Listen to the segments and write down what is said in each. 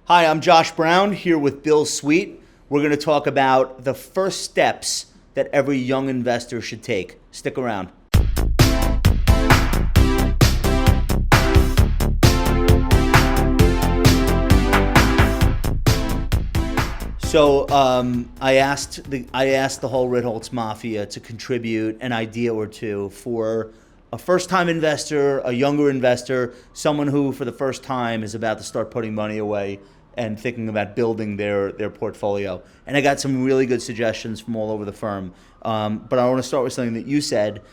Hi, I'm Josh Brown here with Bill Sweet. We're going to talk about the first steps that every young investor should take. Stick around. So I asked the whole Ritholtz Mafia to contribute an idea or two for a first-time investor, a younger investor, someone who for the first time is about to start putting money away and thinking about building their portfolio. And I got some really good suggestions from all over the firm. But I want to start with something that you said,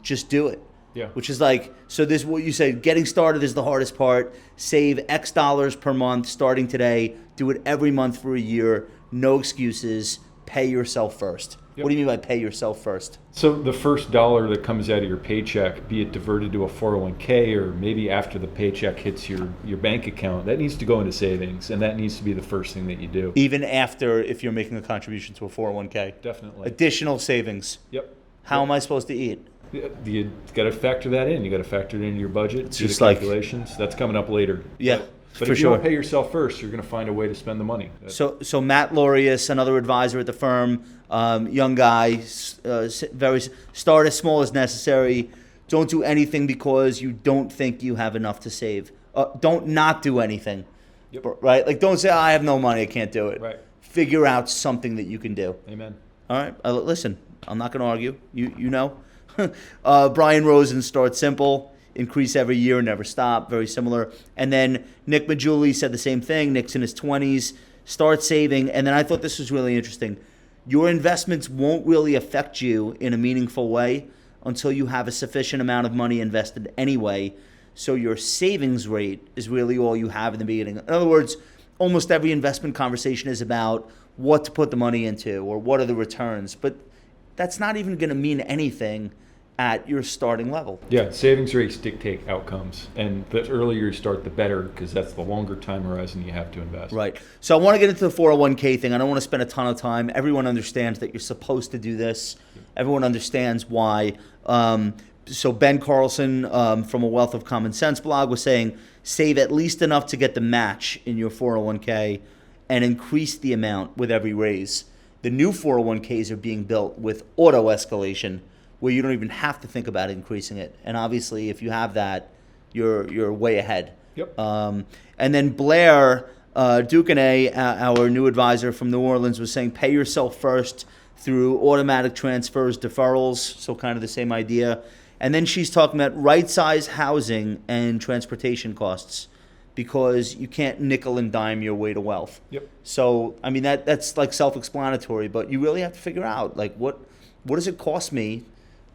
just do it. Yeah. Which is like, so this is what you said, getting started is the hardest part. Save X dollars per month starting today. Do it every month for a year. No excuses. Pay yourself first. Yep. What do you mean by pay yourself first? So the first dollar that comes out of your paycheck, be it diverted to a 401k or maybe after the paycheck hits your bank account, that needs to go into savings, and that needs to be the first thing that you do. Even after, if you're making a contribution to a 401k? Definitely. Additional savings. Yep. How am I supposed to eat? You got to factor that in. You got to factor it into your budget, do the just like- calculations. That's coming up later. Yeah, But for if you sure. don't pay yourself first, you're going to find a way to spend the money. So Matt Lorius, another advisor at the firm, young guy, start as small as necessary. Don't do anything because you don't think you have enough to save. Don't not do anything. Yep. Right? Like, don't say, I have no money, I can't do it. Right. Figure out something that you can do. Amen. All right. Listen, I'm not going to argue. You know. Brian Rosen, start simple, increase every year, never stop. Very similar. And then Nick Majuli said the same thing. Nick's in his 20s. Start saving. And then I thought this was really interesting. Your investments won't really affect you in a meaningful way until you have a sufficient amount of money invested anyway. So your savings rate is really all you have in the beginning. In other words, almost every investment conversation is about what to put the money into or what are the returns. But that's not even going to mean anything at your starting level. Yeah, savings rates dictate outcomes, and the earlier you start, the better, because that's the longer time horizon you have to invest. Right. So I want to get into the 401k thing. I don't want to spend a ton of time. Everyone understands that you're supposed to do this. Everyone understands why. So Ben Carlson from a Wealth of Common Sense blog was saying, save at least enough to get the match in your 401k and increase the amount with every raise. The new 401ks are being built with auto escalation, where you don't even have to think about increasing it. And obviously, if you have that, you're way ahead. Yep. And then Blair Ducanay, our new advisor from New Orleans, was saying pay yourself first through automatic transfers, deferrals, so kind of the same idea. And then she's talking about right-size housing and transportation costs because you can't nickel and dime your way to wealth. Yep. So, I mean, that's like self-explanatory, but you really have to figure out, like, what does it cost me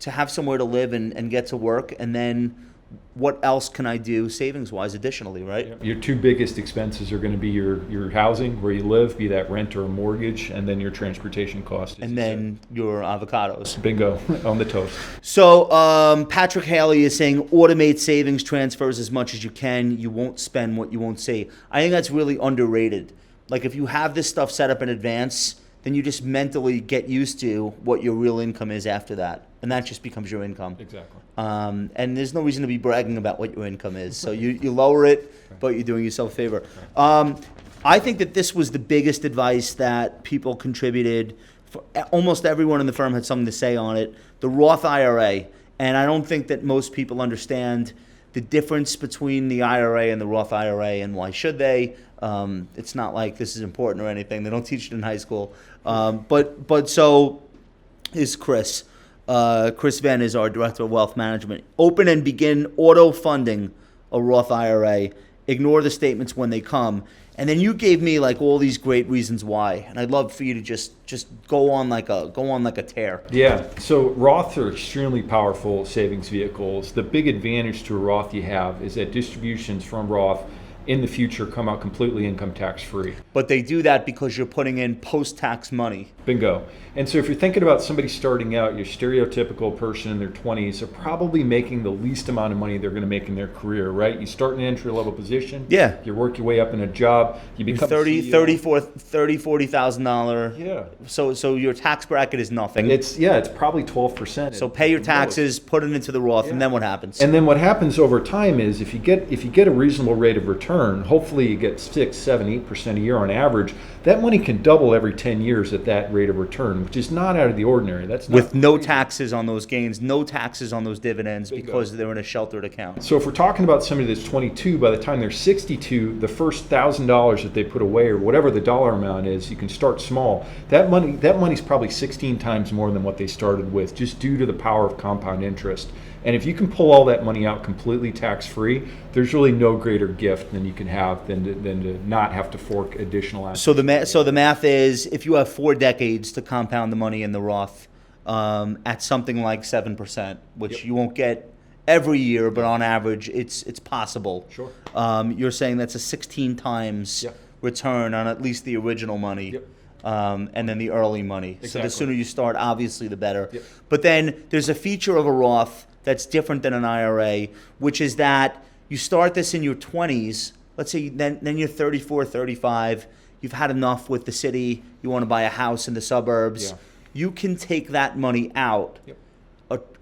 to have somewhere to live and get to work, and then what else can I do savings-wise additionally, right? Yep. Your two biggest expenses are going to be your housing, where you live, be that rent or a mortgage, and then your transportation cost. And then your avocados. Bingo, on the toast. So Patrick Haley is saying automate savings transfers as much as you can. You won't spend what you won't save. I think that's really underrated. Like, if you have this stuff set up in advance, then you just mentally get used to what your real income is after that. And that just becomes your income. Exactly. And there's no reason to be bragging about what your income is. So you lower it, but you're doing yourself a favor. I think that this was the biggest advice that people contributed. Almost everyone in the firm had something to say on it. The Roth IRA. And I don't think that most people understand the difference between the IRA and the Roth IRA, and why should they. It's not like this is important or anything. They don't teach it in high school. But so is Chris. Chris Venn is our Director of Wealth Management. Open and begin auto-funding a Roth IRA. Ignore the statements when they come. And then you gave me like all these great reasons why, and I'd love for you to just go on like a tear. Yeah. So Roths are extremely powerful savings vehicles. The big advantage to a Roth you have is that distributions from Roth in the future come out completely income tax free. But they do that because you're putting in post-tax money. Bingo. And so if you're thinking about somebody starting out, your stereotypical person in their 20s are probably making the least amount of money they're going to make in their career, right? You start in an entry-level position. Yeah. You work your way up in a job. You become $40,000. Yeah. So your tax bracket is nothing. It's probably 12%. So pay your taxes, put it into the Roth, and then what happens? And then what happens over time is if you get a reasonable rate of return, return, hopefully you get 6, 7, 8% a year on average. That money can double every 10 years at that rate of return, which is not out of the ordinary. That's not With no crazy. taxes on those gains, no taxes on those dividends Bingo. because they're in a sheltered account. So if we're talking about somebody that's 22, by the time they're 62, the first $1,000 that they put away, or whatever the dollar amount is, you can start small. That money's probably 16 times more than what they started with, just due to the power of compound interest. And if you can pull all that money out completely tax-free, there's really no greater gift than you can have than to not have to fork additional assets. So the math is, if you have 4 decades to compound the money in the Roth at something like 7%, which Yep. you won't get every year, but on average, it's possible. Sure. You're saying that's a 16 times Yep. return on at least the original money. Yep. And then the early money. So Exactly. the sooner you start, obviously, the better. Yep. But then there's a feature of a Roth that's different than an IRA, which is that you start this in your 20s. Let's say then you're 34, 35. You've had enough with the city. You want to buy a house in the suburbs. Yeah. You can take that money out. Yep.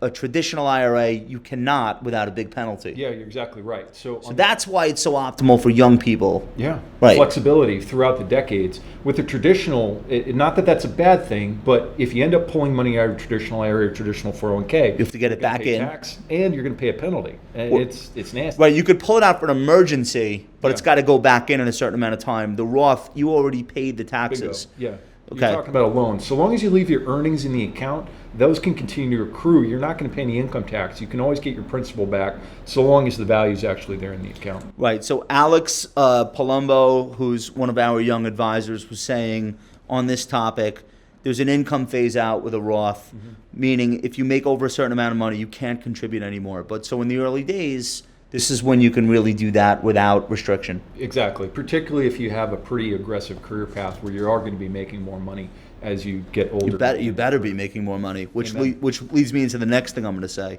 A traditional IRA, you cannot without a big penalty. Yeah, you're exactly right. So That's why it's so optimal for young people. yeah, Right. flexibility throughout the decades. With the traditional, not that that's a bad thing, but if you end up pulling money out of a traditional IRA or traditional 401k, You have to get it you're gonna back pay in. tax, and you're going to pay a penalty. And Well- it's nasty. Right, you could pull it out for an emergency, but it's Yeah. got to go back in a certain amount of time. The Roth, you already paid the Bingo. taxes. Yeah. Okay. You're talking about a loan. So long as you leave your earnings in the account, those can continue to accrue. You're not going to pay any income tax. You can always get your principal back so long as the value is actually there in the account. Right. So Alex Palumbo, who's one of our young advisors, was saying on this topic, there's an income phase out with a Roth, meaning if you make over a certain amount of money, you can't contribute anymore. But so in the early days, this is when you can really do that without restriction. Exactly, particularly if you have a pretty aggressive career path where you are going to be making more money as you get older. You better be making more money, which Amen. which leads me into the next thing I'm going to say.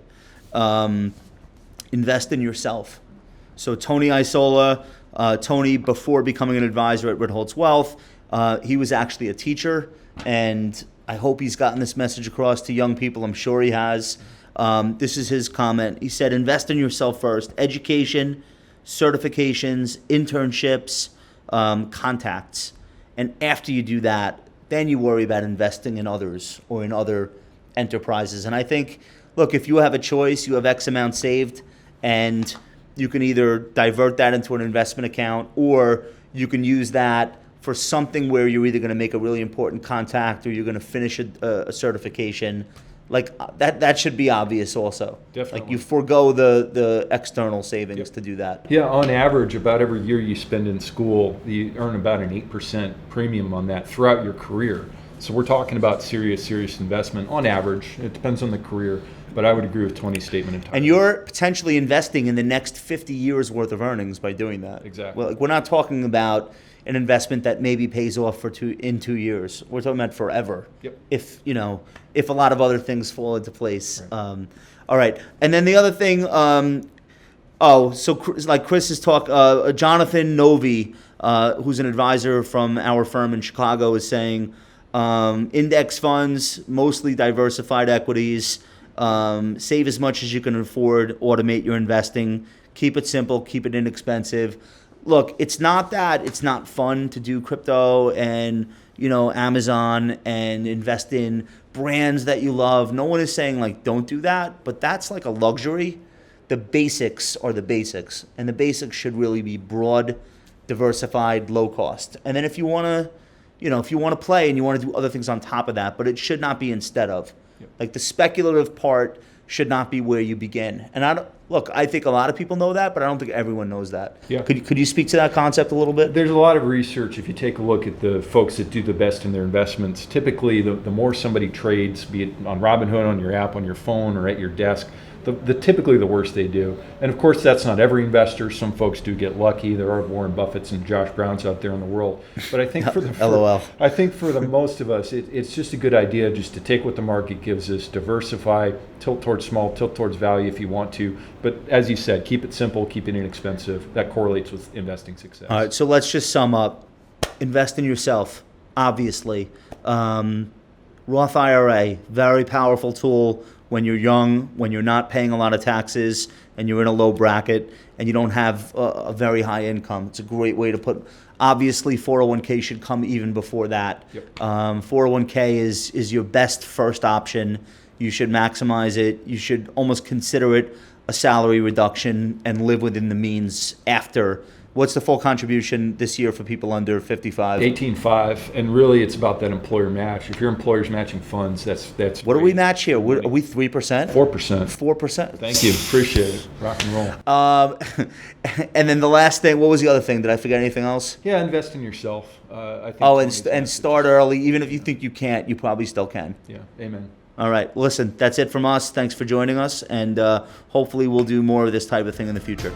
Invest in yourself. So Tony Isola, Tony, before becoming an advisor at Ritholtz Wealth, he was actually a teacher, and I hope he's gotten this message across to young people. I'm sure he has. This is his comment. He said, invest in yourself first. Education, certifications, internships, contacts. And after you do that, then you worry about investing in others or in other enterprises. And I think, look, if you have a choice, you have X amount saved, and you can either divert that into an investment account, or you can use that for something where you're either going to make a really important contact or you're going to finish a certification. Like that should be obvious also. Definitely. Like you forego the external savings Yep. to do that. Yeah, on average, about every year you spend in school, you earn about an 8% premium on that throughout your career. So we're talking about serious investment on average. It depends on the career, but I would agree with Tony's statement entirely. And you're potentially investing in the next 50 years worth of earnings by doing that. Exactly. Well, like, we're not talking about an investment that maybe pays off in 2 years. We're talking about forever. Yep. If a lot of other things fall into place. Right. All right. And then the other thing. Like Chris is Jonathan Novi, who's an advisor from our firm in Chicago, is saying index funds, mostly diversified equities. Save as much as you can afford. Automate your investing. Keep it simple. Keep it inexpensive. Look, it's not that it's not fun to do crypto and Amazon and invest in brands that you love. No one is saying like don't do that, but that's like a luxury. The basics are the basics, and the basics should really be broad, diversified, low cost. And then if you want to play and you want to do other things on top of that, but it should not be instead of. Yep. Like the speculative part should not be where you begin. And I think a lot of people know that, but I don't think everyone knows that. Yeah. Could you speak to that concept a little bit? There's a lot of research. If you take a look at the folks that do the best in their investments, typically the more somebody trades, be it on Robinhood, on your app, on your phone, or at your desk, typically the worse they do. And of course, that's not every investor. Some folks do get lucky. There are Warren Buffetts and Josh Browns out there in the world. But I think LOL. I think for the most of us, it's just a good idea just to take what the market gives us, diversify, tilt towards small, tilt towards value if you want to. But as you said, keep it simple, keep it inexpensive. That correlates with investing success. All right, so let's just sum up. Invest in yourself, obviously. Roth IRA, very powerful tool when you're young, when you're not paying a lot of taxes, and you're in a low bracket. and you don't have a very high income. It's a great way to put. Obviously, 401k should come even before that. Yep. 401k is your best first option. You should maximize it. You should almost consider it a salary reduction and live within the means after. What's the full contribution this year for people under 55? 18.5, and really it's about that employer match. If your employer's matching funds, that's What do we great. match here? Are we 3%? 4%. 4%. Thank you, appreciate it. Rock and roll. And then the last thing, what was the other thing? Did I forget anything else? Yeah, invest in yourself. I think. Oh, 20 and start early. Even if you think you can't, you probably still can. Yeah, amen. All right. Listen, that's it from us. Thanks for joining us, and hopefully we'll do more of this type of thing in the future.